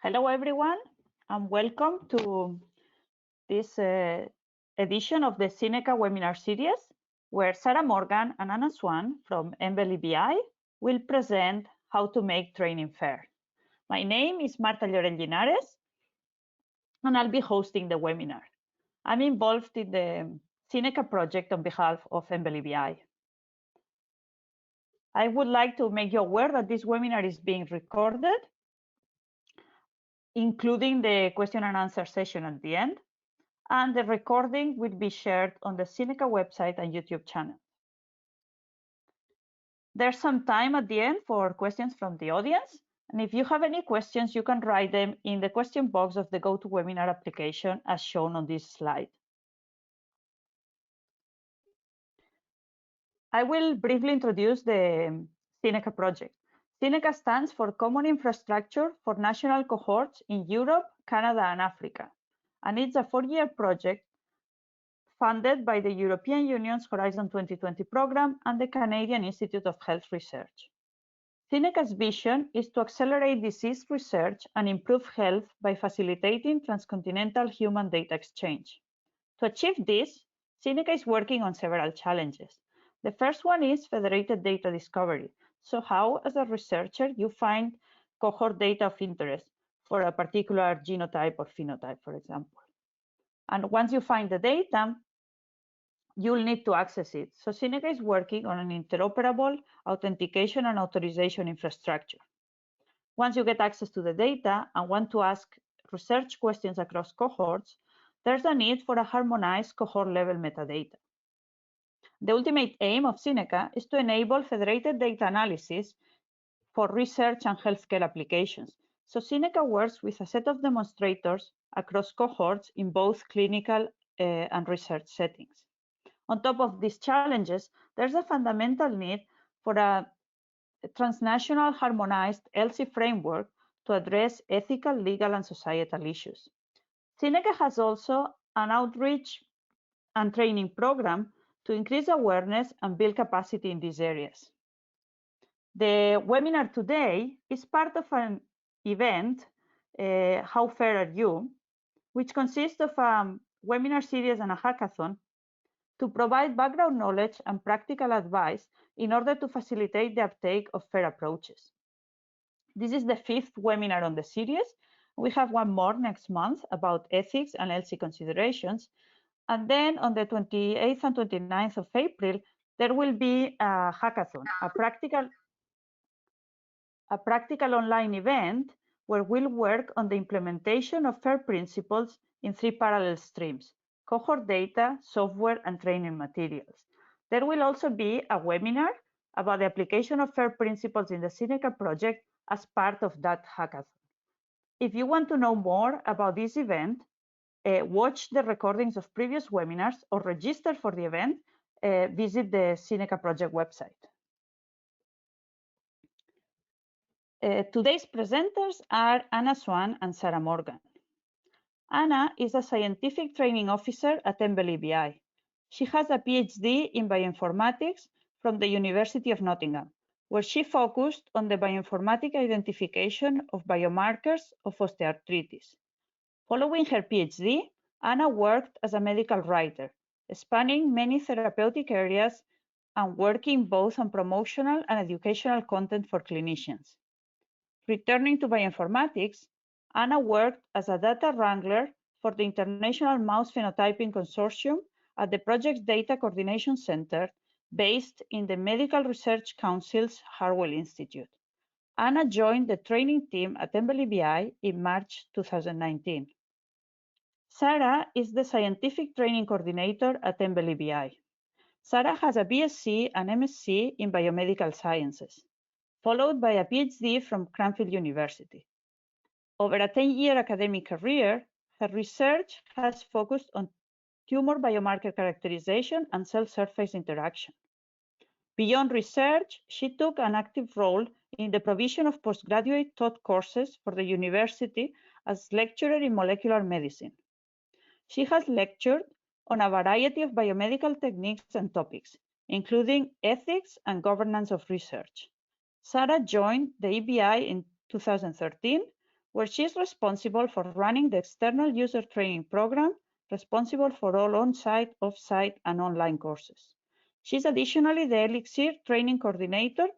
Hello, everyone, and welcome to this edition of the Syneca webinar series, where Sarah Morgan and Anna Swan from MBLBI will present how to make training fair. My name is Marta Llorel Linares, and I'll be hosting the webinar. I'm involved in the Syneca project on behalf of MBLBI. I would like to make you aware that this webinar is being recorded, including the question and answer session at the end, and the recording will be shared on the Syneca website and YouTube channel. There's some time at the end for questions from the audience, and if you have any questions, you can write them in the question box of the GoToWebinar application as shown on this slide. I will briefly introduce the Syneca project. Syneca stands for Common Infrastructure for National Cohorts in Europe, Canada, and Africa, and it's a 4-year project funded by the European Union's Horizon 2020 program and the Canadian Institute of Health Research. Syneca's vision is to accelerate disease research and improve health by facilitating transcontinental human data exchange. To achieve this, Syneca is working on several challenges. The first one is federated data discovery. So how, as a researcher, you find cohort data of interest for a particular genotype or phenotype, for example. And once you find the data, you'll need to access it. So Syneca is working on an interoperable authentication and authorization infrastructure. Once you get access to the data and want to ask research questions across cohorts, there's a need for a harmonized cohort-level metadata. The ultimate aim of Syneca is to enable federated data analysis for research and healthcare applications. So Syneca works with a set of demonstrators across cohorts in both clinical and research settings. On top of these challenges, there's a fundamental need for a transnational harmonized ELSI framework to address ethical, legal, and societal issues. Syneca has also an outreach and training program to increase awareness and build capacity in these areas. The webinar today is part of an event, How Fair Are You?, which consists of a webinar series and a hackathon to provide background knowledge and practical advice in order to facilitate the uptake of fair approaches. This is the 5th webinar on the series. We have one more next month about ethics and ELSI considerations. And then on the 28th and 29th of April, there will be a hackathon, a practical online event where we'll work on the implementation of FAIR principles in 3 parallel streams: cohort data, software, and training materials. There will also be a webinar about the application of FAIR principles in the Syneca project as part of that hackathon. If you want to know more about this event, watch the recordings of previous webinars or register for the event, visit the Syneca project website. Today's presenters are Anna Swan and Sarah Morgan. Anna is a scientific training officer at MBLBI. She has a PhD in bioinformatics from the University of Nottingham, where she focused on the bioinformatic identification of biomarkers of osteoarthritis. Following her PhD, Anna worked as a medical writer, spanning many therapeutic areas and working both on promotional and educational content for clinicians. Returning to bioinformatics, Anna worked as a data wrangler for the International Mouse Phenotyping Consortium at the project's Data Coordination Center, based in the Medical Research Council's Harwell Institute. Anna joined the training team at MBLBI in March 2019. Sarah is the scientific training coordinator at MBLBI. Sarah has a BSc and MSc in biomedical sciences, followed by a PhD from Cranfield University. Over a 10-year academic career, her research has focused on tumor biomarker characterization and cell surface interaction. Beyond research, she took an active role in the provision of postgraduate taught courses for the university as lecturer in molecular medicine. She has lectured on a variety of biomedical techniques and topics, including ethics and governance of research. Sarah joined the EBI in 2013, where she's responsible for running the external user training program, responsible for all on-site, off-site, and online courses. She's additionally the Elixir training coordinator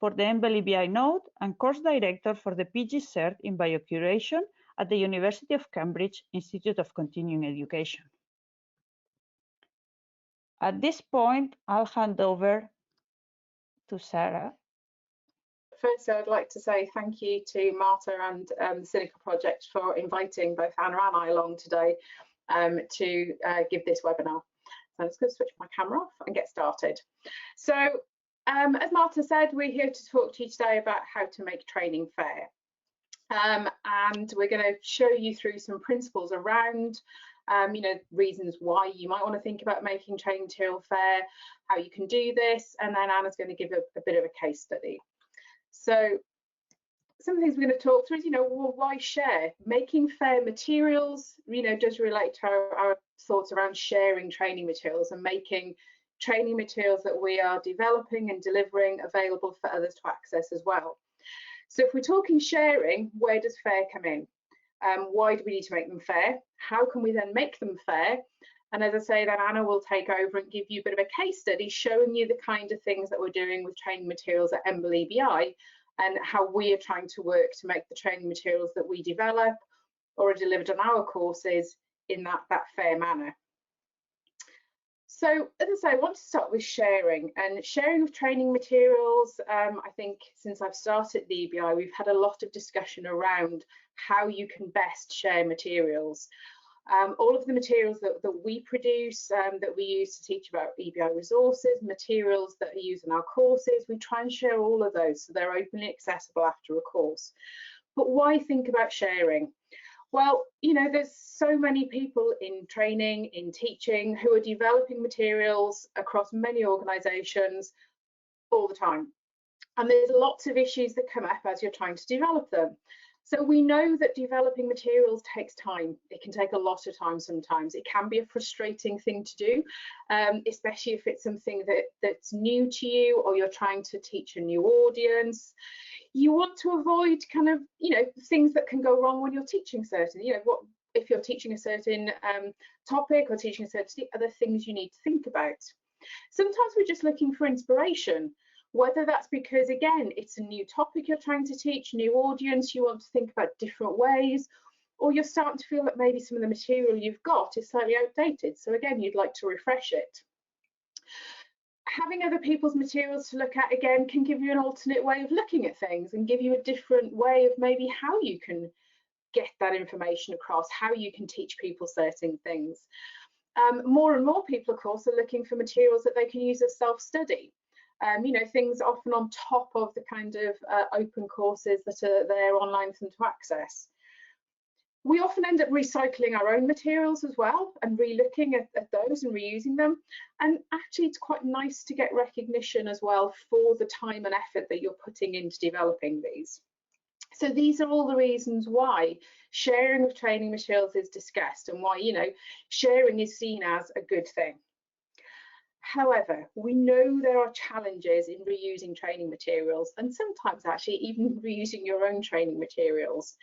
for the MBLEBI node and course director for the PG Cert in Biocuration at the University of Cambridge Institute of Continuing Education. At this point, I'll hand over to Sarah. First, I'd like to say thank you to Marta and the Syneca project for inviting both Anna and I along today to give this webinar. So I'm just going to switch my camera off and get started. So as Marta said, we're here to talk to you today about how to make training fair. And we're going to show you through some principles around reasons why you might want to think about making training material fair, how you can do this, and then Anna's going to give a bit of a case study. So some things we're going to talk through is, well, why share? Making fair materials, does relate to our thoughts around sharing training materials and making training materials that we are developing and delivering available for others to access as well. So if we're talking sharing, where does fair come in? Why do we need to make them fair? How can we then make them fair? And as I say, then Anna will take over and give you a bit of a case study showing you the kind of things that we're doing with training materials at MBLEBI and how we are trying to work to make the training materials that we develop or are delivered on our courses in that fair manner. So as I say, I want to start with sharing and sharing of training materials. I think since I've started the EBI, we've had a lot of discussion around how you can best share materials. All of the materials that we produce, that we use to teach about EBI resources, materials that are used in our courses, we try and share all of those so they're openly accessible after a course. But why think about sharing? Well, there's so many people in training, in teaching, who are developing materials across many organisations all the time. And there's lots of issues that come up as you're trying to develop them. So we know that developing materials takes time. It can take a lot of time sometimes. It can be a frustrating thing to do, especially if it's something that's new to you or you're trying to teach a new audience. You want to avoid kind of, things that can go wrong when you're teaching certain, what if you're teaching a certain topic or teaching a certain other things you need to think about. Sometimes we're just looking for inspiration. Whether that's because, again, it's a new topic you're trying to teach, new audience, you want to think about different ways, or you're starting to feel that maybe some of the material you've got is slightly outdated. So again, you'd like to refresh it. Having other people's materials to look at, again, can give you an alternate way of looking at things and give you a different way of maybe how you can get that information across, how you can teach people certain things. More and more people, of course, are looking for materials that they can use as self-study. Things often on top of the kind of open courses that are there online for them to access. We often end up recycling our own materials as well and re-looking at those and reusing them. And actually, it's quite nice to get recognition as well for the time and effort that you're putting into developing these. So these are all the reasons why sharing of training materials is discussed and why, sharing is seen as a good thing. However, we know there are challenges in reusing training materials and sometimes actually even reusing your own training materials.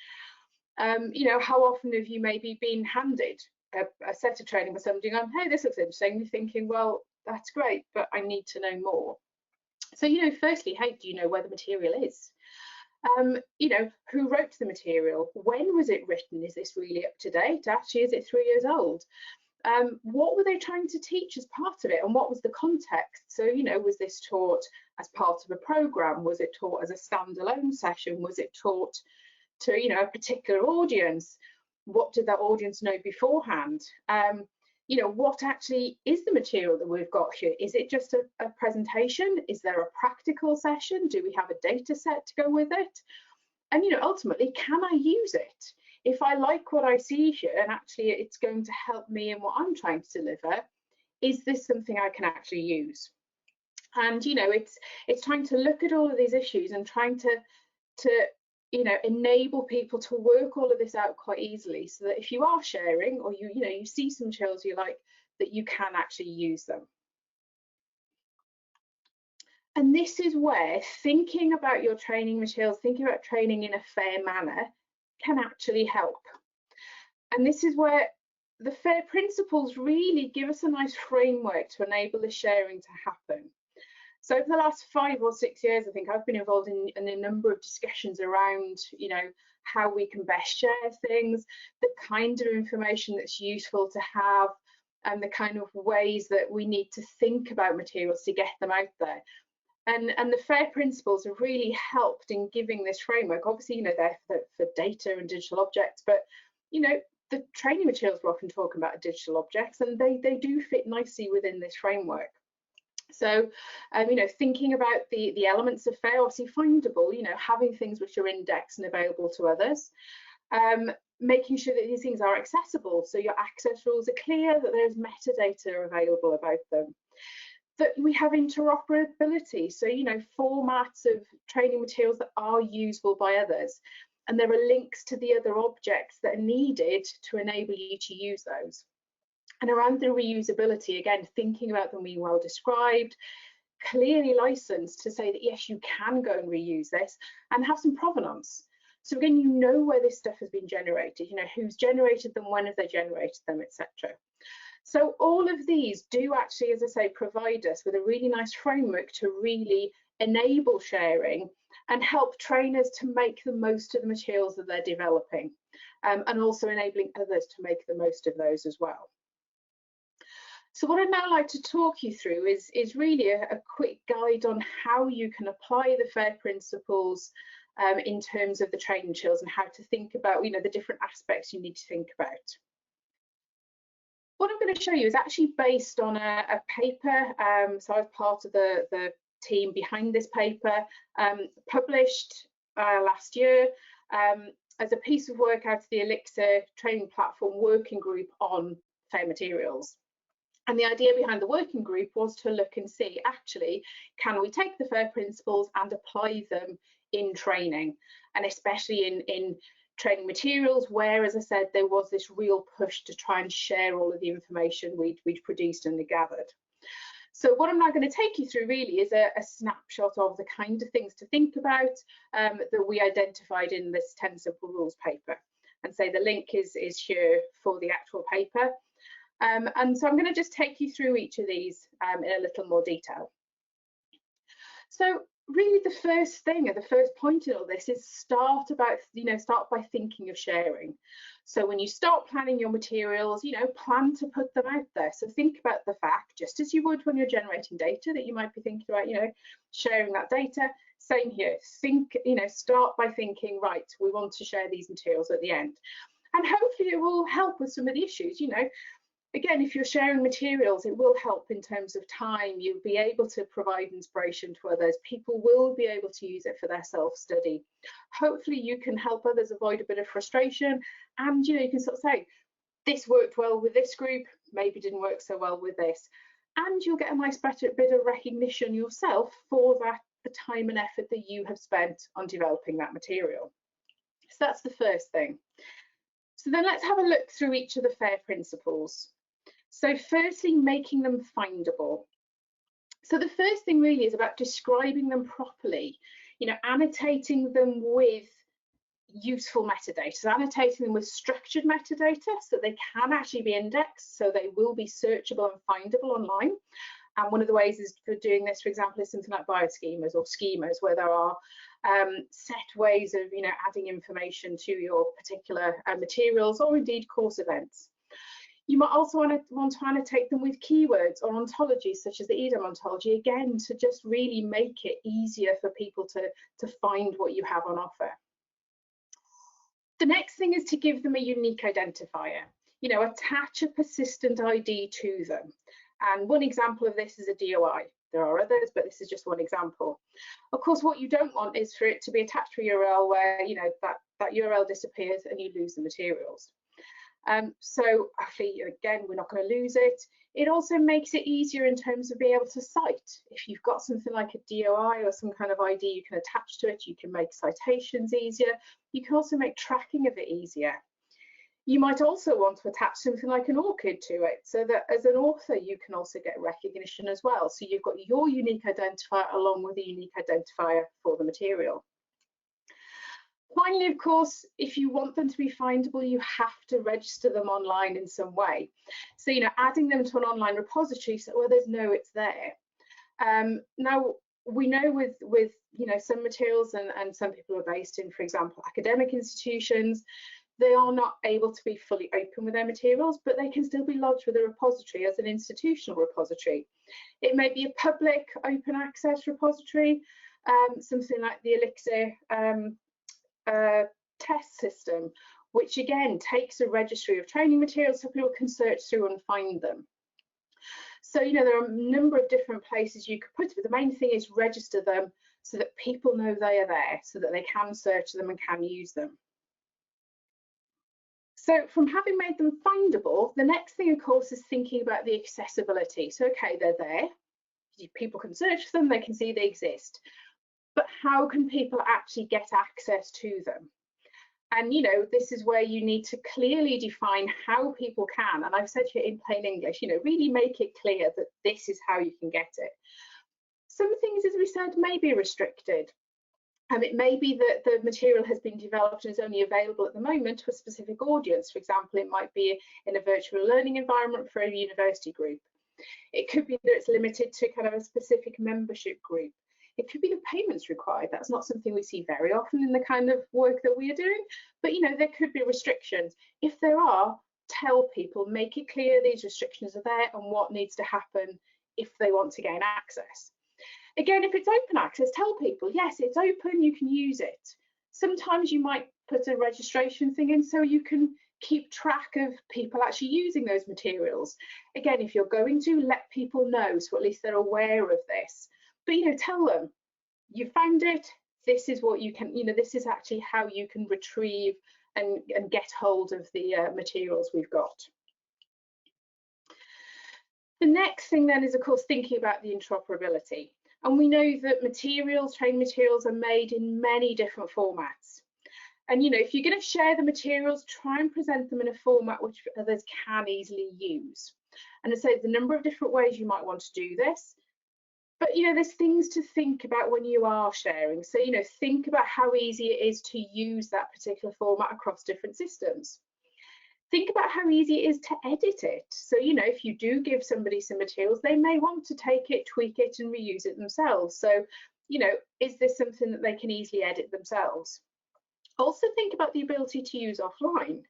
How often have you maybe been handed a set of training with somebody going, hey, this looks interesting, you're thinking, well, that's great, but I need to know more. So, firstly, hey, do you know where the material is? Who wrote the material? When was it written? Is this really up to date? Actually, is it 3 years old? What were they trying to teach as part of it, and what was the context? So, was this taught as part of a program? Was it taught as a standalone session? Was it taught to, a particular audience? What did that audience know beforehand? What actually is the material that we've got here? Is it just a presentation? Is there a practical session? Do we have a data set to go with it? And, ultimately, can I use it? If I like what I see here and actually it's going to help me in what I'm trying to deliver, is this something I can actually use? And, it's trying to look at all of these issues and trying to enable people to work all of this out quite easily so that if you are sharing or you see some materials you like, that you can actually use them. And this is where thinking about your training materials, thinking about training in a fair manner can actually help. And this is where the FAIR principles really give us a nice framework to enable the sharing to happen. So over the last 5 or 6 years, I think I've been involved in a number of discussions around, you know, how we can best share things, the kind of information that's useful to have, and the kind of ways that we need to think about materials to get them out there. And the FAIR principles have really helped in giving this framework. Obviously, you know, they're for data and digital objects, but, you know, the training materials we're often talking about are digital objects, and they do fit nicely within this framework. So, you know, thinking about the elements of FAIR, obviously findable, you know, having things which are indexed and available to others, making sure that these things are accessible, so your access rules are clear, that there's metadata available about them, that we have interoperability, so, you know, formats of training materials that are usable by others, and there are links to the other objects that are needed to enable you to use those. And around the reusability, again, thinking about them being well described, clearly licensed to say that yes, you can go and reuse this, and have some provenance. So again, you know where this stuff has been generated, you know who's generated them, when have they generated them, etc. So all of these do actually, as I say, provide us with a really nice framework to really enable sharing and help trainers to make the most of the materials that they're developing, and also enabling others to make the most of those as well. So what I'd now like to talk you through is really a quick guide on how you can apply the FAIR principles in terms of the training materials, and how to think about, you know, the different aspects you need to think about. What I'm going to show you is actually based on a paper. So I was part of the team behind this paper, published last year as a piece of work out of the Elixir training platform working group on FAIR materials. And the idea behind the working group was to look and see, actually, can we take the FAIR principles and apply them in training, and especially in training materials where, as I said, there was this real push to try and share all of the information we'd produced and gathered. So what I'm now going to take you through really is a snapshot of the kind of things to think about that we identified in this 10 Simple Rules paper. And say the link is here for the actual paper. And so I'm going to just take you through each of these in a little more detail. So really the first thing, or the first point in all this, is start by thinking of sharing. So when you start planning your materials, you know, plan to put them out there. So think about the fact, just as you would when you're generating data, that you might be thinking about, you know, sharing that data. Same here. Think, you know, start by thinking, right, we want to share these materials at the end. And hopefully it will help with some of the issues, you know. Again, if you're sharing materials, it will help in terms of time. You'll be able to provide inspiration to others. People will be able to use it for their self-study. Hopefully you can help others avoid a bit of frustration, and, you know, you can sort of say, this worked well with this group, maybe didn't work so well with this. And you'll get a nice bit of recognition yourself for the time and effort that you have spent on developing that material. So that's the first thing. So then let's have a look through each of the FAIR principles. So firstly, making them findable. So the first thing really is about describing them properly, you know, annotating them with useful metadata, so annotating them with structured metadata so they can actually be indexed, so they will be searchable and findable online. And one of the ways is for doing this, for example, is something like bioschemas or schemas, where there are set ways of, you know, adding information to your particular materials, or indeed course events. You might also want to annotate them with keywords or ontologies, such as the EDAM ontology, again, to just really make it easier for people to find what you have on offer. The next thing is to give them a unique identifier. You know, attach a persistent ID to them. And one example of this is a DOI. There are others, but this is just one example. Of course, what you don't want is for it to be attached to a URL where, you know, that URL disappears and you lose the materials. So actually, again, we're not going to lose it. It also makes it easier in terms of being able to cite. If you've got something like a DOI or some kind of ID you can attach to it, you can make citations easier. You can also make tracking of it easier. You might also want to attach something like an ORCID to it, so that as an author, you can also get recognition as well. So you've got your unique identifier along with a unique identifier for the material. Finally, of course, if you want them to be findable, you have to register them online in some way. So, adding them to an online repository, so there's no, it's there. Now, we know with some materials, and some people are based in, for example, academic institutions, they are not able to be fully open with their materials, but they can still be lodged with a repository as an institutional repository. It may be a public open access repository, something like the Elixir test system, which again takes a registry of training materials so people can search through and find them. So, there are a number of different places you could put it, but the main thing is register them so that people know they are there, so that they can search them and can use them. So from having made them findable, the next thing, of course, is thinking about the accessibility. So, okay, they're there, people can search for them, they can see they exist, but how can people actually get access to them? And, this is where you need to clearly define how people can, and I've said here in plain English, really make it clear that this is how you can get it. Some things, as we said, may be restricted. It may be that the material has been developed and is only available at the moment to a specific audience. For example, it might be in a virtual learning environment for a university group. It could be that it's limited to kind of a specific membership group. It could be the payments required. That's not something we see very often in the kind of work that we are doing, but there could be restrictions. If there are, tell people, make it clear these restrictions are there and what needs to happen if they want to gain access. Again, if it's open access, tell people, yes, it's open, you can use it. Sometimes you might put a registration thing in so you can keep track of people actually using those materials. Again, if you're going to, let people know, so at least they're aware of this. But, tell them, you found it, this is what you can, this is actually how you can retrieve and get hold of the materials we've got. The next thing then is, of course, thinking about the interoperability. And we know that training materials are made in many different formats. And, if you're going to share the materials, try and present them in a format which others can easily use. And as I say, there's a number of different ways you might want to do this. But, there's things to think about when you are sharing. So, think about how easy it is to use that particular format across different systems. Think about how easy it is to edit it. So, if you do give somebody some materials, they may want to take it, tweak it, and reuse it themselves. So, is this something that they can easily edit themselves? Also think about the ability to use offline.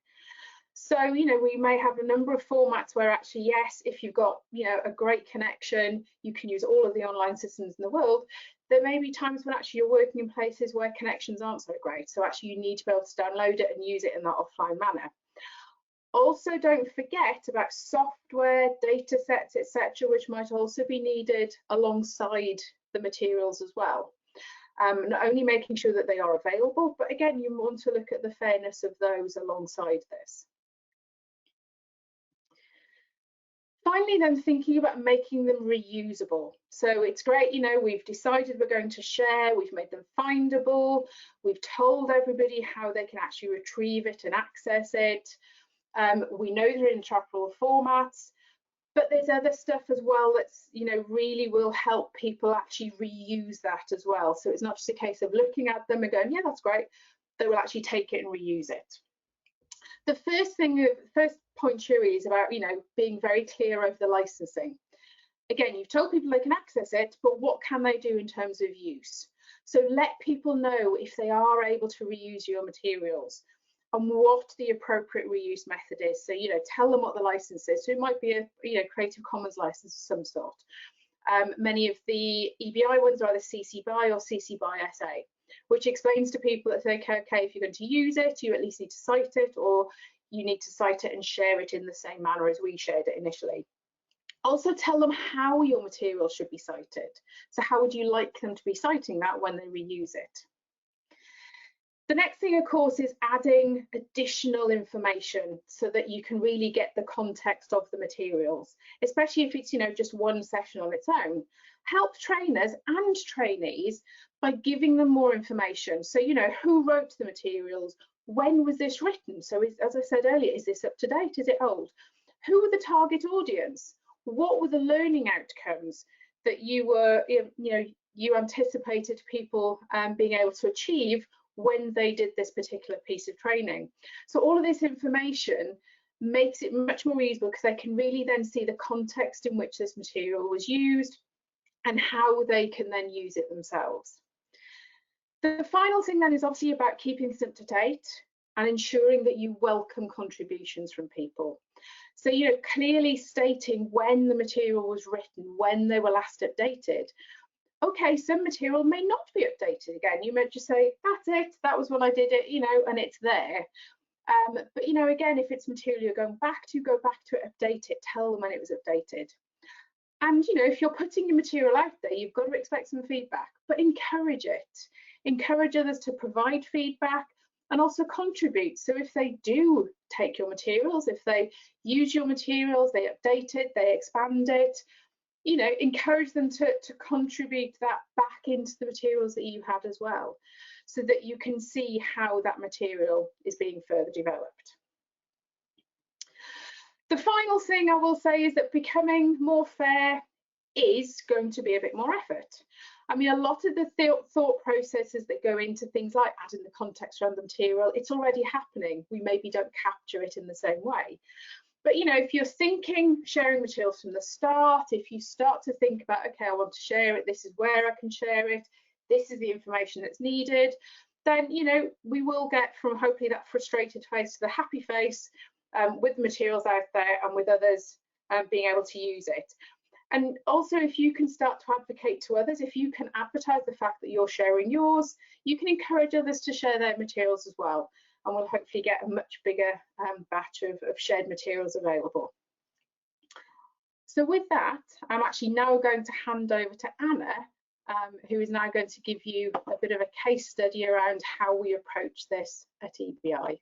So, we may have a number of formats where actually, yes, if you've got, a great connection, you can use all of the online systems in the world. There may be times when actually you're working in places where connections aren't so great. So actually you need to be able to download it and use it in that offline manner. Also, don't forget about software, data sets, etc., which might also be needed alongside the materials as well. Not only making sure that they are available, but again, you want to look at the fairness of those alongside this. Finally, then thinking about making them reusable. So it's great, we've decided we're going to share, we've made them findable, we've told everybody how they can actually retrieve it and access it. We know they're in interoperable formats, but there's other stuff as well that's, really will help people actually reuse that as well. So it's not just a case of looking at them and going, yeah, that's great. They will actually take it and reuse it. The first point here is about, being very clear over the licensing. Again, you've told people they can access it, but what can they do in terms of use? So let people know if they are able to reuse your materials and what the appropriate reuse method is. So, tell them what the license is. So it might be a Creative Commons license of some sort. Many of the EBI ones are either CC BY or CC BY SA, which explains to people that, okay, if you're going to use it, you at least need to cite it, or you need to cite it and share it in the same manner as we shared it initially. Also tell them how your material should be cited. So how would you like them to be citing that when they reuse it? The next thing, of course, is adding additional information so that you can really get the context of the materials, especially if it's, just one session on its own. Help trainers and trainees by giving them more information. So, who wrote the materials? When was this written? So, as I said earlier, is this up to date? Is it old? Who were the target audience? What were the learning outcomes that you were, you anticipated people being able to achieve when they did this particular piece of training. So all of this information makes it much more usable because they can really then see the context in which this material was used and how they can then use it themselves. The final thing then is obviously about keeping this up to date and ensuring that you welcome contributions from people. So, you know, clearly stating when the material was written, when they were last updated. Okay, some material may not be updated again. You might just say, that's it, that was when I did it, you know, and it's there. But, you know, again, if it's material you're going back to, go back to it, update it, tell them when it was updated. And, you know, if you're putting your material out there, you've got to expect some feedback, but encourage it. Encourage others to provide feedback and also contribute. So if they do take your materials, if they use your materials, they update it, they expand it, you know, encourage them to contribute that back into the materials that you had as well, so that you can see how that material is being further developed. The final thing I will say is that becoming more fair is going to be a bit more effort. I mean, a lot of the thought processes that go into things like adding the context around the material, it's already happening. We maybe don't capture it in the same way. But, you know, if you're thinking sharing materials from the start, if you start to think about, okay, I want to share it, this is where I can share it, this is the information that's needed, then, you know, we will get from hopefully that frustrated face to the happy face with the materials out there and with others being able to use it. And also, if you can start to advocate to others, if you can advertise the fact that you're sharing yours, you can encourage others to share their materials as well. And we'll hopefully get a much bigger batch of shared materials available. So with that, I'm actually now going to hand over to Anna, who is now going to give you a bit of a case study around how we approach this at EBI.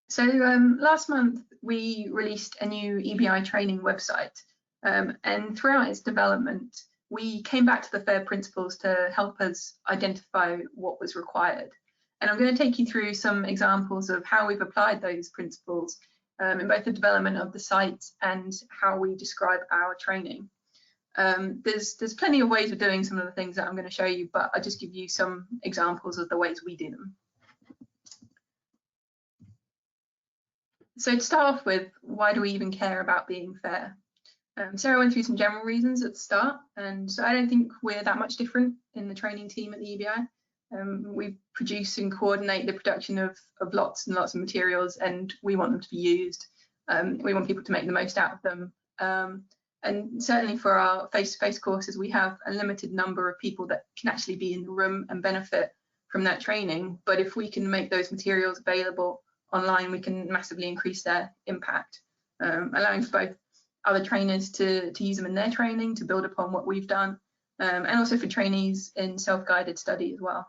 So last month, we released a new EBI training website. And throughout its development, we came back to the FAIR principles to help us identify what was required. And I'm going to take you through some examples of how we've applied those principles in both the development of the site and how we describe our training. There's plenty of ways of doing some of the things that I'm going to show you, but I'll just give you some examples of the ways we do them. So to start off with, why do we even care about being fair? Sarah went through some general reasons at the start, and so I don't think we're that much different in the training team at the EBI. We produce and coordinate the production of lots and lots of materials, and we want them to be used. We want people to make the most out of them. And certainly for our face-to-face courses, we have a limited number of people that can actually be in the room and benefit from that training. But if we can make those materials available online, we can massively increase their impact, allowing for both other trainers to use them in their training, to build upon what we've done, and also for trainees in self-guided study as well.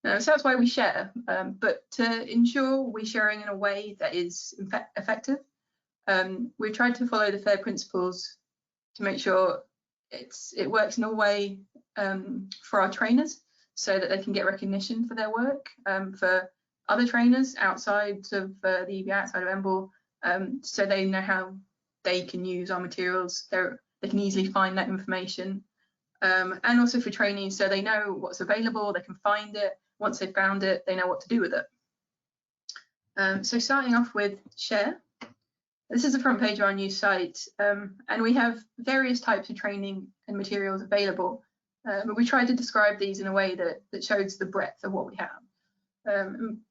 So that's why we share, but to ensure we're sharing in a way that is effective, we've tried to follow the FAIR principles to make sure it works in a way for our trainers so that they can get recognition for their work, for other trainers outside of the EBI, outside of MBOR, so they know how they can use our materials. They can easily find that information, and also for trainees, so they know what's available, they can find it. Once they've found it, they know what to do with it. So starting off with share. This is the front page of our new site, and we have various types of training and materials available, but we tried to describe these in a way that shows the breadth of what we have.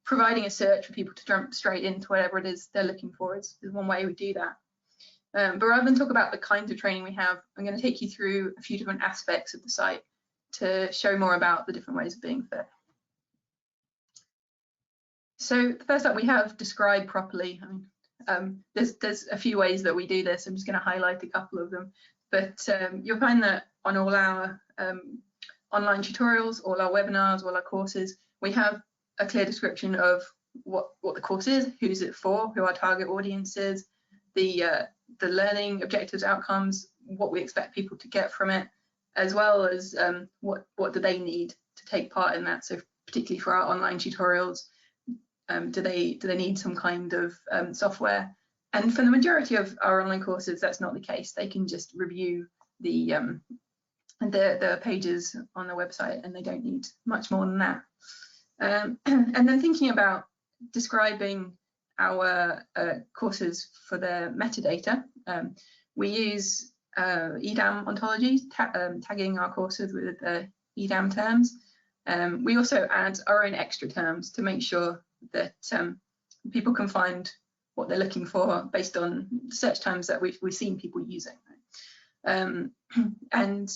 Providing a search for people to jump straight into whatever it is they're looking for is one way we do that. But rather than talk about the kinds of training we have, I'm going to take you through a few different aspects of the site to show more about the different ways of being fair. So first up, we have describe properly. I mean, there's a few ways that we do this. I'm just going to highlight a couple of them. But you'll find that on all our online tutorials, all our webinars, all our courses, we have a clear description of what the course is, who's it for, who our target audience is, the learning objectives, outcomes, what we expect people to get from it, as well as what do they need to take part in that. So particularly for our online tutorials, do they need some kind of software? And for the majority of our online courses, that's not the case. They can just review the pages on the website, and they don't need much more than that. And then thinking about describing our courses for the metadata, we use EDAM ontologies, tagging our courses with EDAM terms. We also add our own extra terms to make sure that people can find what they're looking for based on search terms that we've seen people using. And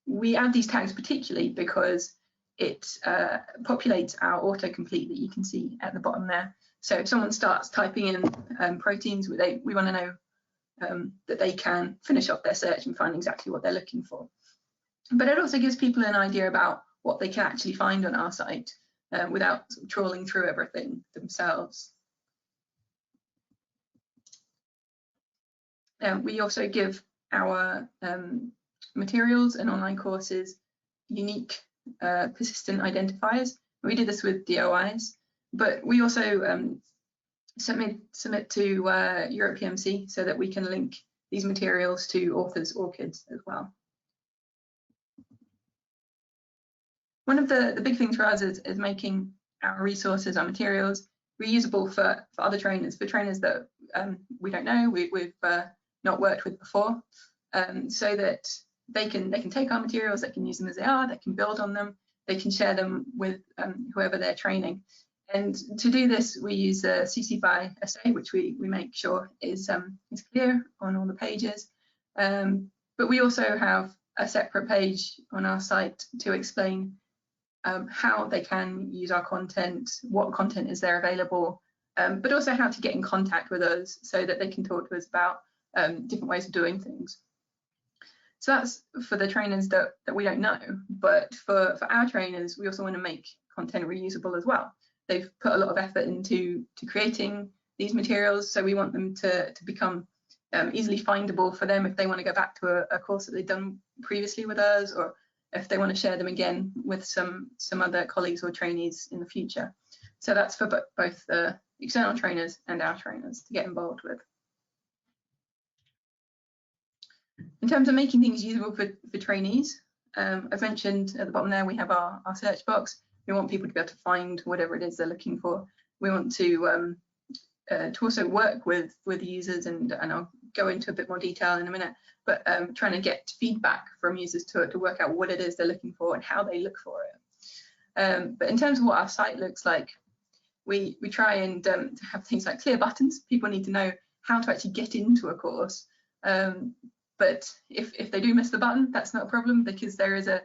we add these tags particularly because it populates our autocomplete that you can see at the bottom there. So if someone starts typing in proteins, we want to know that they can finish off their search and find exactly what they're looking for. But it also gives people an idea about what they can actually find on our site without sort of trawling through everything themselves. We also give our materials and online courses unique persistent identifiers. We do this with DOIs, but we also submit to Europe PMC so that we can link these materials to authors' ORCIDs as well. One of the big things for us is making our resources, our materials, reusable for other trainers, for trainers that we don't know, we've not worked with before, so that they can take our materials, they can use them as they are, they can build on them, they can share them with whoever they're training. And to do this, we use a CC by SA, which we make sure is clear on all the pages. But we also have a separate page on our site to explain how they can use our content, what content is there available, but also how to get in contact with us so that they can talk to us about different ways of doing things. So that's for the trainers that we don't know, but for our trainers, we also want to make content reusable as well. They've put a lot of effort into creating these materials, so we want them to become easily findable for them if they want to go back to a course that they've done previously with us, or if they want to share them again with some other colleagues or trainees in the future. So that's for both the external trainers and our trainers to get involved with. In terms of making things usable for trainees, I've mentioned at the bottom there we have our search box. We want people to be able to find whatever it is they're looking for. We want to also work with users, and I'll go into a bit more detail in a minute, but trying to get feedback from users to work out what it is they're looking for and how they look for it. But in terms of what our site looks like, we try and have things like clear buttons. People need to know how to actually get into a course. But if they do miss the button, that's not a problem, because there is a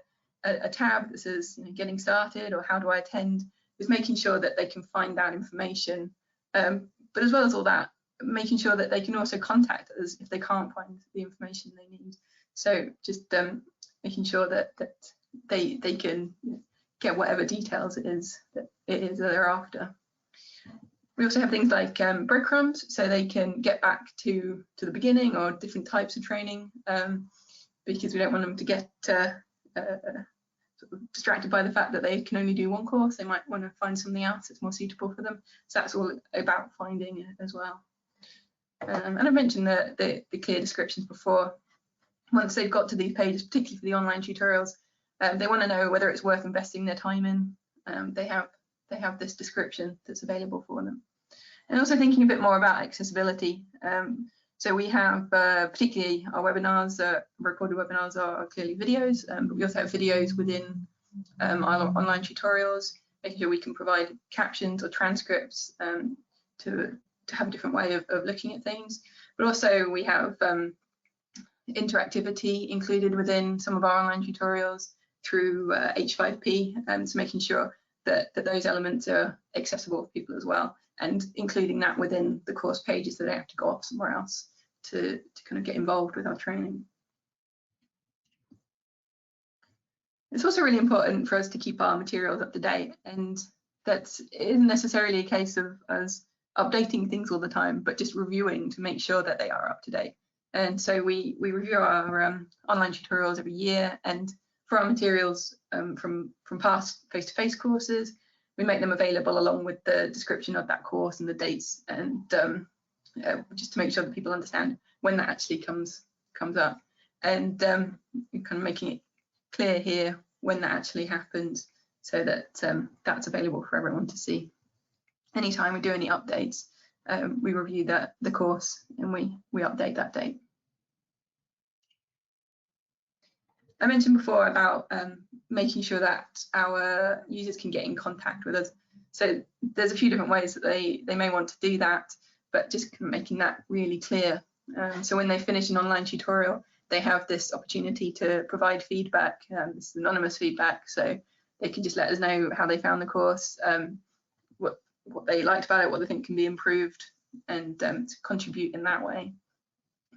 tab that says, you know, getting started or how do I attend, is making sure that they can find that information. But as well as all that, making sure that they can also contact us if they can't find the information they need. So just making sure that they can get whatever details it is that they're after. We also have things like breadcrumbs, so they can get back to the beginning or different types of training, because we don't want them to get sort of distracted by the fact that they can only do one course. They might want to find something else that's more suitable for them. So that's all about finding it as well. And I've mentioned the clear descriptions before. Once they've got to these pages, particularly for the online tutorials, they want to know whether it's worth investing their time in. They have this description that's available for them. And also thinking a bit more about accessibility. So we have particularly our webinars, recorded webinars are clearly videos, but we also have videos within our online tutorials, making sure we can provide captions or transcripts to have a different way of looking at things. But also we have interactivity included within some of our online tutorials through H5P, so making sure that those elements are accessible for people as well, and including that within the course pages so they have to go off somewhere else to kind of get involved with our training. It's also really important for us to keep our materials up to date, and that isn't necessarily a case of us updating things all the time, but just reviewing to make sure that they are up to date. And so we review our online tutorials every year, and for our materials from past face-to-face courses, we make them available along with the description of that course and the dates, and just to make sure that people understand when that actually comes up, and kind of making it clear here when that actually happens, so that that's available for everyone to see. Anytime we do any updates, we review the course and we update that date. I mentioned before about making sure that our users can get in contact with us. So there's a few different ways that they may want to do that, but just making that really clear. So when they finish an online tutorial, they have this opportunity to provide feedback, this anonymous feedback, so they can just let us know how they found the course, what they liked about it, what they think can be improved, and to contribute in that way.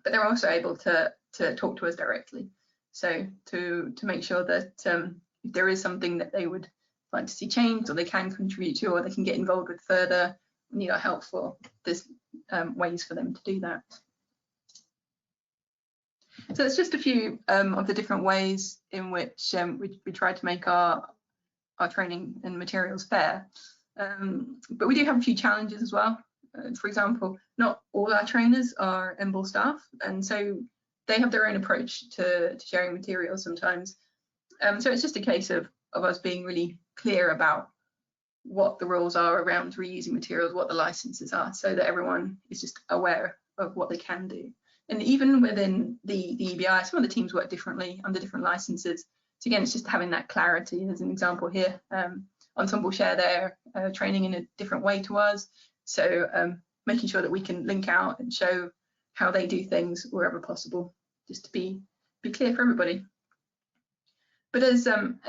But they're also able to talk to us directly. So to make sure that if there is something that they would like to see changed, or they can contribute to, or they can get involved with further, need our help for, there's ways for them to do that. So it's just a few of the different ways in which we try to make our training and materials fair. But we do have a few challenges as well. For example, not all our trainers are MBOL staff, and so they have their own approach to sharing materials sometimes. So it's just a case of us being really clear about what the rules are around reusing materials, what the licenses are, so that everyone is just aware of what they can do. And even within the EBI, some of the teams work differently under different licenses. So again, it's just having that clarity. There's an example here. Ensemble share their training in a different way to us. So making sure that we can link out and show how they do things wherever possible, just to be clear for everybody. But as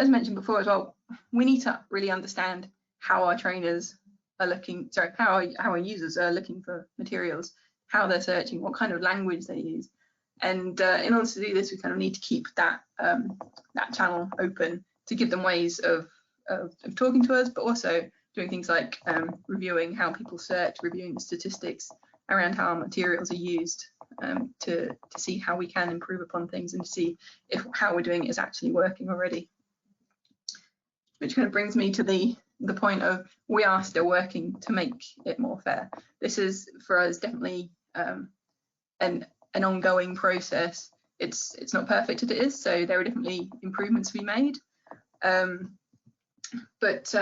mentioned before as well, we need to really understand how our trainers are looking, sorry, how our users are looking for materials, how they're searching, what kind of language they use. And in order to do this, we kind of need to keep that that channel open to give them ways of talking to us, but also doing things like reviewing how people search, reviewing the statistics around how our materials are used, to see how we can improve upon things and to see if how we're doing it is actually working already. Which kind of brings me to the point of we are still working to make it more fair. This is for us definitely an ongoing process. It's not perfect as it is, so there are definitely improvements to be made. But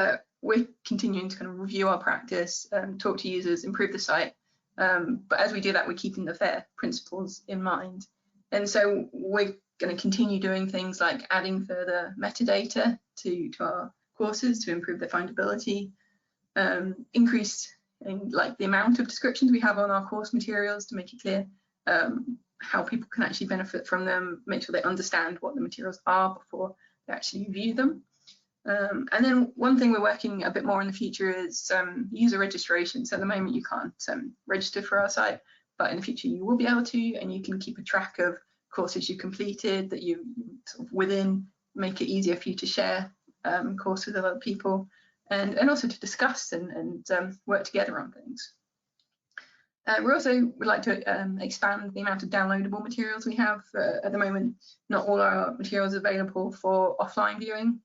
we're continuing to kind of review our practice, talk to users, improve the site. But as we do that, we're keeping the FAIR principles in mind. And so we're going to continue doing things like adding further metadata to our courses to improve their findability, increase in like the amount of descriptions we have on our course materials to make it clear how people can actually benefit from them, make sure they understand what the materials are before they actually view them. And then one thing we're working a bit more in the future is user registration. So at the moment you can't register for our site, but in the future you will be able to, and you can keep a track of courses you completed that you sort of within, make it easier for you to share courses with other people, and also to discuss and work together on things. We also would like to expand the amount of downloadable materials we have. At the moment, not all our materials are available for offline viewing.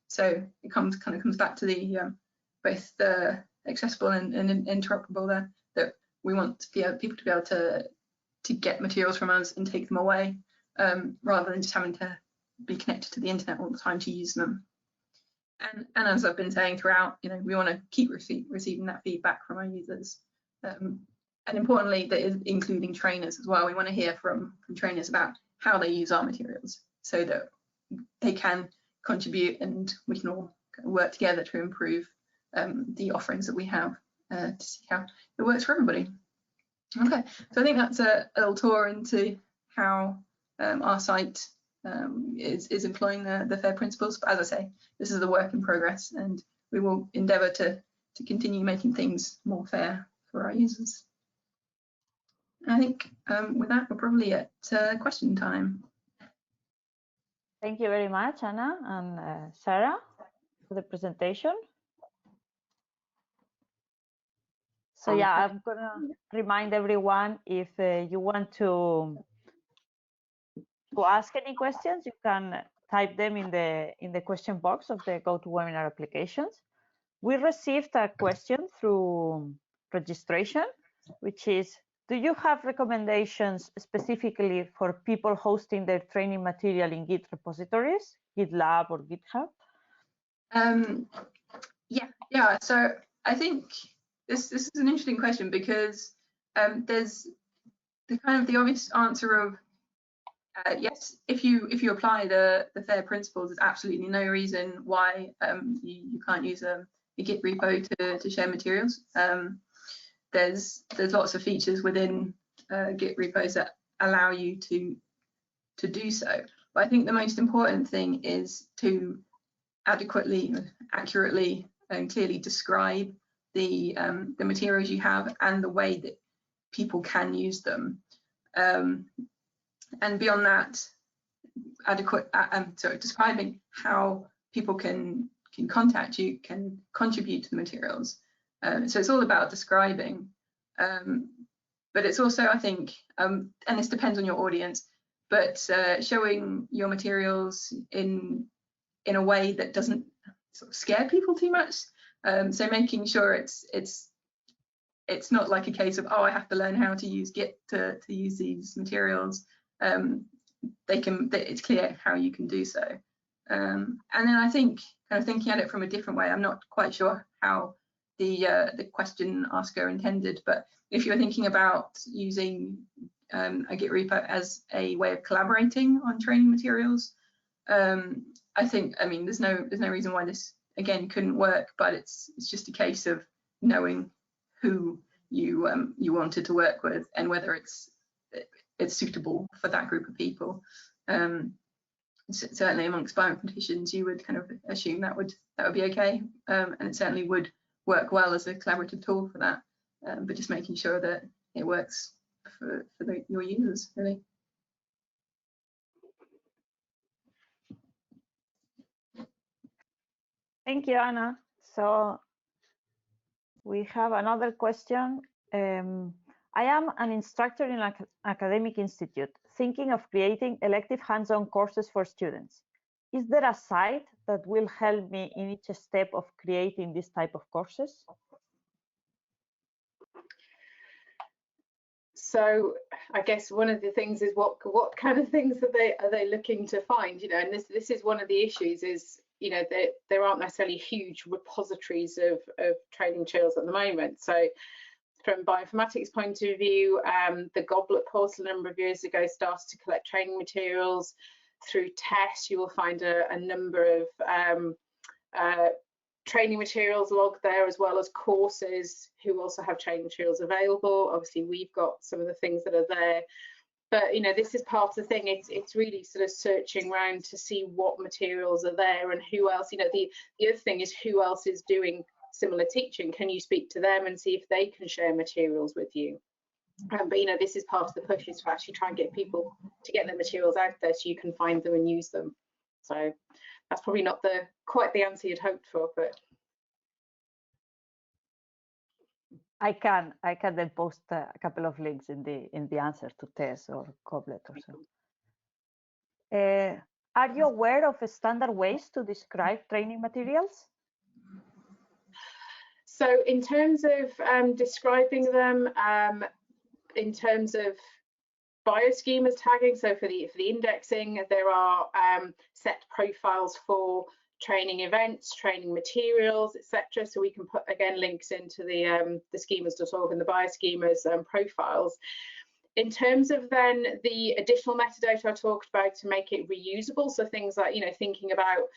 So it kind of comes back to the both the accessible and interoperable there, that we want people to be able to get materials from us and take them away, rather than just having to be connected to the internet all the time to use them. And as I've been saying throughout, we want to keep receiving that feedback from our users. And importantly, that is including trainers as well. We want to hear from trainers about how they use our materials so that they can contribute and we can all work together to improve the offerings that we have, to see how it works for everybody. Okay, so I think that's a little tour into how our site is employing the FAIR principles. But as I say, this is a work in progress, and we will endeavour to continue making things more fair for our users. I think with that, we're probably at question time. Thank you very much, Anna and Sarah, for the presentation. So yeah, I'm gonna remind everyone, if you want to ask any questions, you can type them in the question box of the GoToWebinar applications. We received a question through registration, which is, do you have recommendations specifically for people hosting their training material in Git repositories, GitLab or GitHub? Yeah. So I think this is an interesting question, because there's the obvious answer of yes, if you apply the FAIR principles, there's absolutely no reason why you can't use a Git repo to share materials. There's lots of features within Git repos that allow you to do so. But I think the most important thing is to adequately, accurately, and clearly describe the materials you have and the way that people can use them. And beyond that, describing how people can contact you, can contribute to the materials. So it's all about describing, but it's also, I think, and this depends on your audience, but showing your materials in a way that doesn't sort of scare people too much. So making sure it's not like a case of, oh, I have to learn how to use Git to use these materials. It's clear how you can do so. And then I think, kind of thinking at it from a different way, I'm not quite sure how the question asker intended, but if you're thinking about using a Git repo as a way of collaborating on training materials, I think, I mean, there's no reason why this again couldn't work, but it's just a case of knowing who you wanted to work with and whether it's suitable for that group of people. Certainly amongst bioinformaticians, you would kind of assume that would be okay, and it certainly would work well as a collaborative tool for that. But just making sure that it works for your users, really. Thank you, Anna. So we have another question. I am an instructor in an academic institute, thinking of creating elective hands-on courses for students. Is there a site that will help me in each step of creating this type of courses? So I guess one of the things is what kind of things are they looking to find, you know, and this is one of the issues is, you know, there aren't necessarily huge repositories of training materials at the moment. So from bioinformatics point of view, the Goblet portal a number of years ago started to collect training materials. Through TESS, you will find a number of training materials logged there, as well as courses who also have training materials available. Obviously, we've got some of the things that are there. But, you know, this is part of the thing. It's really sort of searching around to see what materials are there and who else, you know, the other thing is who else is doing similar teaching. Can you speak to them and see if they can share materials with you? But, you know, this is part of the push, is to actually try and get people to get their materials out there so you can find them and use them. So that's probably not quite the answer you'd hoped for, but I can then post a couple of links in the answer to TESS or Goblet or so. Are you aware of standard ways to describe training materials? So in terms of describing them, in terms of bioschemas tagging, so for the indexing, there are set profiles for training events, training materials, etc. So we can put, again, links into the schemas.org and the bioschemas profiles. In terms of then the additional metadata I talked about to make it reusable, so things like, you know, thinking about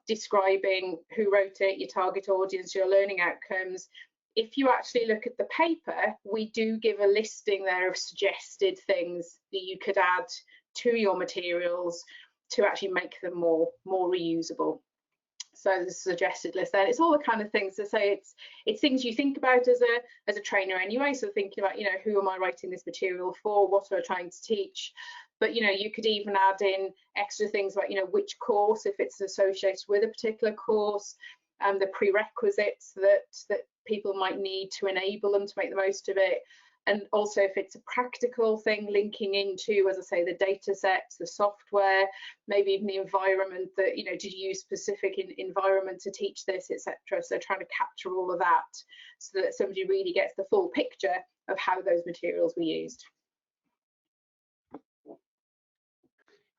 describing who wrote it, your target audience, your learning outcomes. If you actually look at the paper, we do give a listing there of suggested things that you could add to your materials to actually make them more reusable. So there's a suggested list there. It's all the kind of things to say it's things you think about as a trainer anyway. So thinking about, you know, who am I writing this material for? What am I trying to teach? But, you know, you could even add in extra things like, you know, which course, if it's associated with a particular course, and the prerequisites that people might need to enable them to make the most of it. And also if it's a practical thing, linking into, as I say, the data sets, the software, maybe even the environment that, you know, did you use specific environment to teach this, etc. So trying to capture all of that so that somebody really gets the full picture of how those materials were used.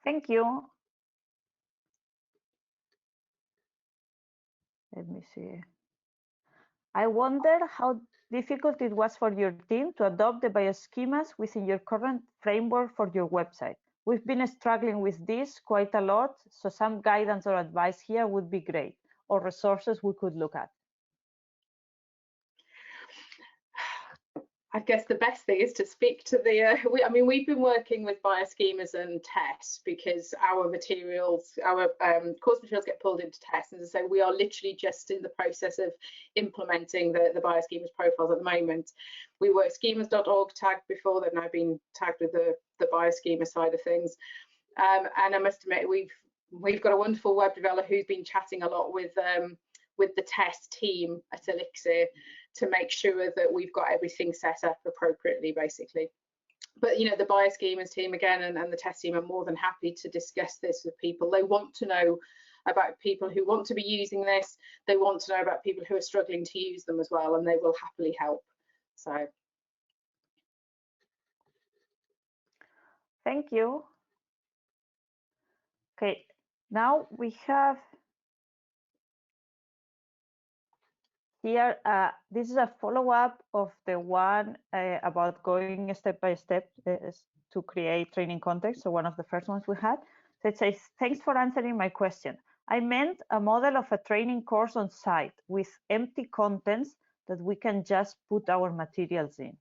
Thank you. Let me see. I wonder how difficult it was for your team to adopt the bioschemas within your current framework for your website. We've been struggling with this quite a lot, so some guidance or advice here would be great, or resources we could look at. I guess the best thing is to speak to the, I mean, we've been working with bioschemas and tests because our materials, our course materials get pulled into tests. And so we are literally just in the process of implementing the bioschemas profiles at the moment. We were schemas.org tagged before, they've now been tagged with the bioschema side of things. And I must admit, we've got a wonderful web developer who's been chatting a lot with the test team at Elixir to make sure that we've got everything set up appropriately, basically. But you know, the bioschemas team again and the test team are more than happy to discuss this with people. They want to know about people who want to be using this. They want to know about people who are struggling to use them as well, and they will happily help. So thank you. Okay, now we have here, this is a follow-up of the one about going step by step to create training context. So one of the first ones we had. So it says, thanks for answering my question. I meant a model of a training course on site with empty contents that we can just put our materials in.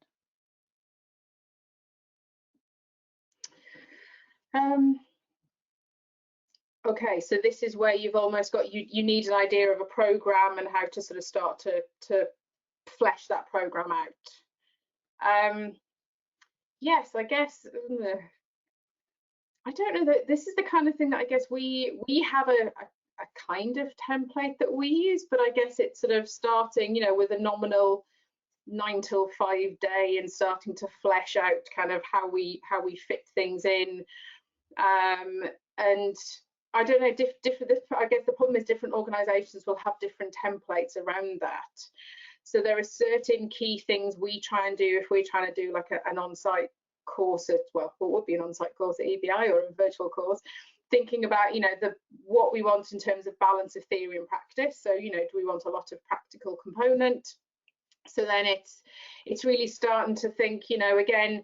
Okay, so this is where you've almost got, you need an idea of a program and how to sort of start to flesh that program out. Yes, I guess, I don't know, that this is the kind of thing that I guess we have a kind of template that we use, but I guess it's sort of starting, you know, with a nominal 9 till 5 day and starting to flesh out kind of how we fit things in. And I don't know, I guess the problem is different organizations will have different templates around that. So there are certain key things we try and do if we're trying to do like an on-site course at, well, what would be an on-site course at EBI or a virtual course, thinking about, you know, what we want in terms of balance of theory and practice. So, you know, do we want a lot of practical component? So then it's really starting to think, you know, again,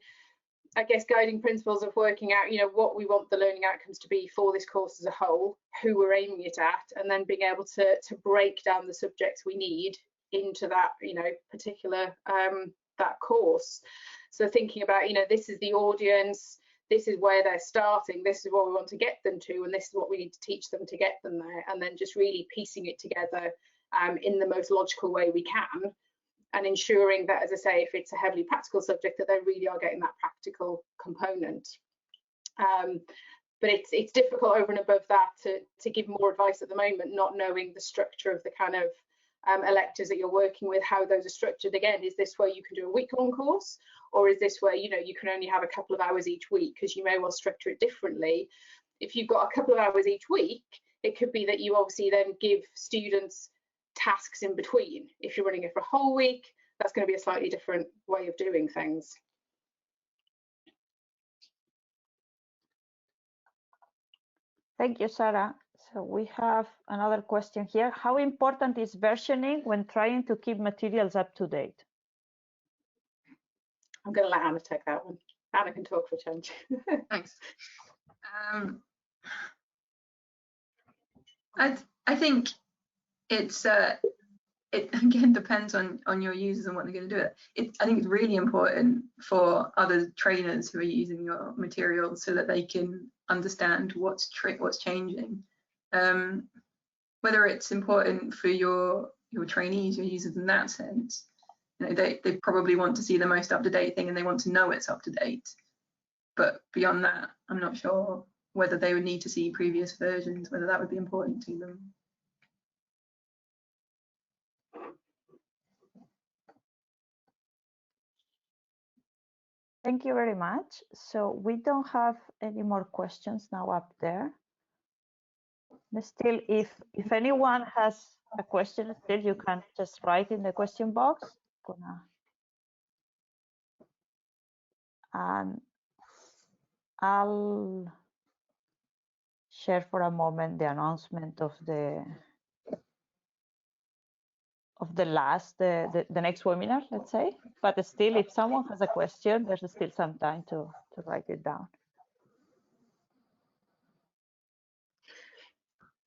I guess guiding principles of working out, you know, what we want the learning outcomes to be for this course as a whole, who we're aiming it at, and then being able to break down the subjects we need into that, you know, particular that course. So thinking about, you know, this is the audience, this is where they're starting, this is what we want to get them to, and this is what we need to teach them to get them there, and then just really piecing it together in the most logical way we can. And ensuring that, as I say, if it's a heavily practical subject, that they really are getting that practical component. But it's difficult over and above that to give more advice at the moment, not knowing the structure of the kind of electives that you're working with, how those are structured. Again, is this where you can do a week-long course, or is this where, you know, you can only have a couple of hours each week, because you may well structure it differently. If you've got a couple of hours each week, it could be that you obviously then give students tasks in between. If you're running it for a whole week, that's going to be a slightly different way of doing things. Thank you, Sarah. So we have another question here. How important is versioning when trying to keep materials up to date? I'm going to let Anna take that one. Anna can talk for a change. Thanks. I think it's it again depends on your users and what they're going to do it. I think it's really important for other trainers who are using your materials so that they can understand what's changing. Whether it's important for your trainees, your users in that sense, you know, they probably want to see the most up-to-date thing and they want to know it's up to date. But beyond that, I'm not sure whether they would need to see previous versions, whether that would be important to them. Thank you very much. So we don't have any more questions now up there. But still, if anyone has a question, still you can just write in the question box. And I'll share for a moment the announcement of the the last, the next webinar, let's say. But still, if someone has a question, there's still some time to write it down.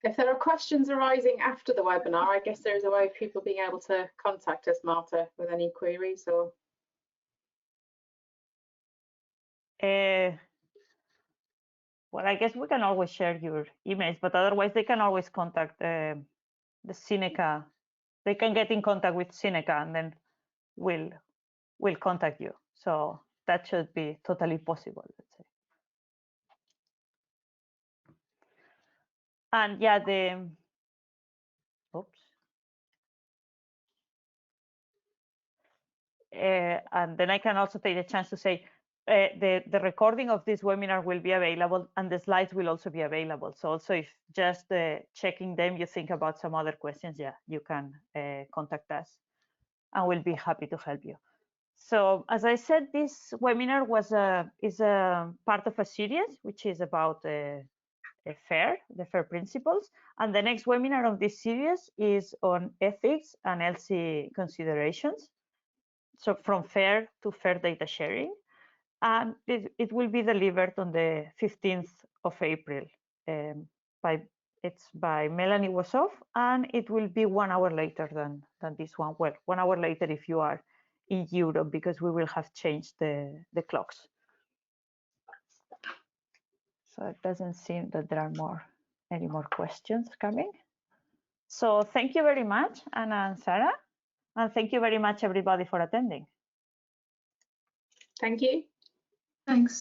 If there are questions arising after the webinar, I guess there is a way of people being able to contact us, Marta, with any queries or. Well, I guess we can always share your emails, but otherwise they can always contact the Syneca. They can get in contact with Syneca, and then we'll contact you. So that should be totally possible, let's say. And yeah, and then I can also take the chance to say the recording of this webinar will be available, and the slides will also be available. So also, if just checking them, you think about some other questions, yeah, you can contact us, and we'll be happy to help you. So as I said, this webinar is a part of a series which is about the FAIR principles, and the next webinar of this series is on ethics and ELSI considerations. So from FAIR to fair data sharing, and it will be delivered on the 15th of April. It's by Melanie Wasoff, and it will be 1 hour later than this one. Well, 1 hour later if you are in Europe, because we will have changed the clocks. So it doesn't seem that there are any more questions coming. So thank you very much, Anna and Sarah, and thank you very much everybody for attending. Thank you. Thanks.